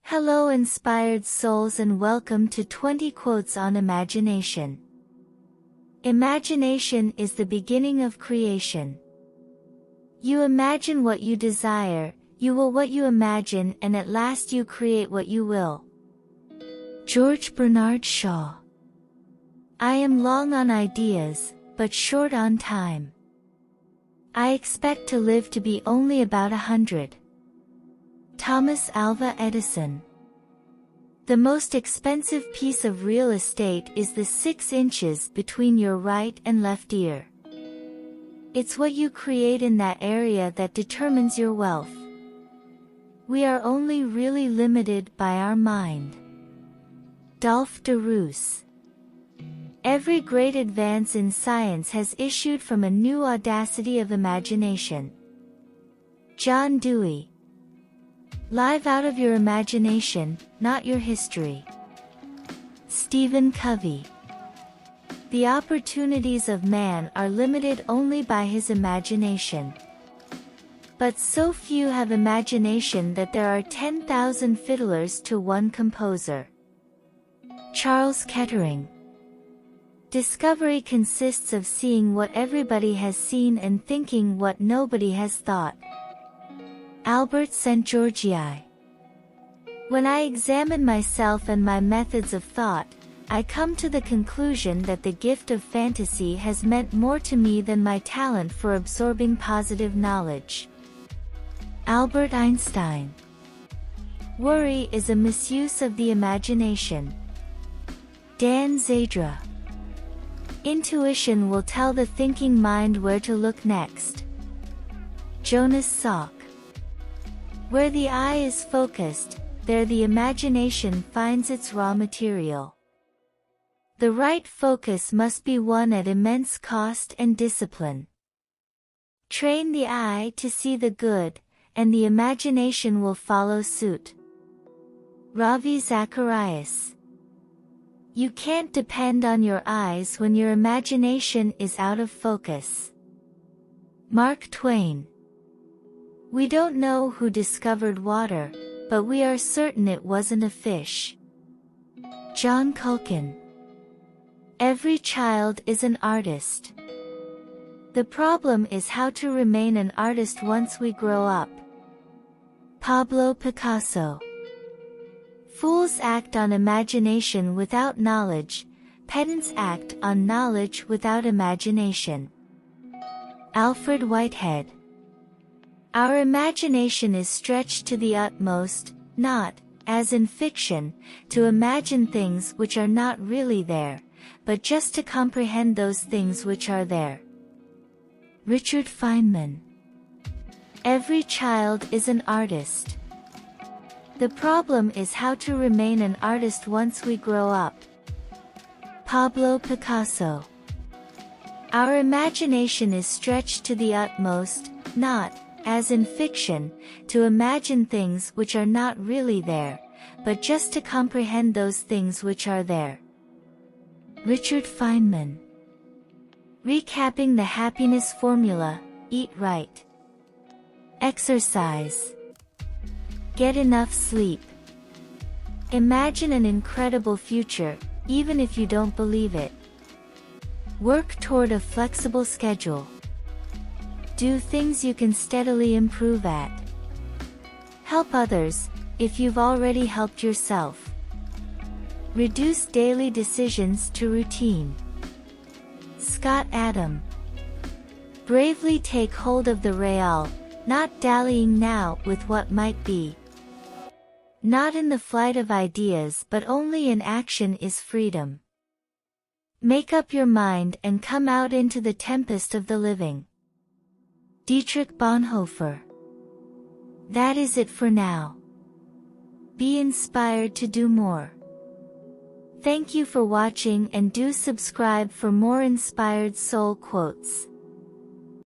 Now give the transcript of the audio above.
Hello inspired souls, and welcome to 20 Quotes on Imagination. Imagination is the beginning of creation. You imagine what you desire, you will what you imagine, and at last you create what you will. George Bernard Shaw. I am long on ideas, but short on time. I expect to live to be only about 100. Thomas Alva Edison. The most expensive piece of real estate is the 6 inches between your right and left ear. It's what you create in that area that determines your wealth. We are only really limited by our mind. Dolph de Roos. Every great advance in science has issued from a new audacity of imagination. John Dewey. Live out of your imagination, not your history. Stephen Covey. The opportunities of man are limited only by his imagination. But so few have imagination that there are 10,000 fiddlers to one composer. Charles Kettering. Discovery consists of seeing what everybody has seen and thinking what nobody has thought. Albert Szent-Györgyi. When I examine myself and my methods of thought, I come to the conclusion that the gift of fantasy has meant more to me than my talent for absorbing positive knowledge. Albert Einstein. Worry is a misuse of the imagination. Dan Zadra. Intuition will tell the thinking mind where to look next. Jonas Salk. Where the eye is focused, there the imagination finds its raw material. The right focus must be won at immense cost and discipline. Train the eye to see the good, and the imagination will follow suit. Ravi Zacharias. You can't depend on your eyes when your imagination is out of focus. Mark Twain. We don't know who discovered water, but we are certain it wasn't a fish. John Culkin. Every child is an artist. The problem is how to remain an artist once we grow up. Pablo Picasso. Fools act on imagination without knowledge, pedants act on knowledge without imagination. Alfred Whitehead. Our imagination is stretched to the utmost, not, as in fiction, to imagine things which are not really there, but just to comprehend those things which are there. Richard Feynman. Every child is an artist. The problem is how to remain an artist once we grow up. Pablo Picasso. Our imagination is stretched to the utmost, not, as in fiction, to imagine things which are not really there, but just to comprehend those things which are there. Richard Feynman. Recapping the happiness formula: eat right. Exercise. Get enough sleep. Imagine an incredible future, even if you don't believe it. Work toward a flexible schedule. Do things you can steadily improve at. Help others, if you've already helped yourself. Reduce daily decisions to routine. Scott Adam. Bravely take hold of the real, not dallying now with what might be. Not in the flight of ideas but only in action is freedom. Make up your mind and come out into the tempest of the living. Dietrich Bonhoeffer. That is it for now. Be inspired to do more. Thank you for watching, and do subscribe for more inspired soul quotes.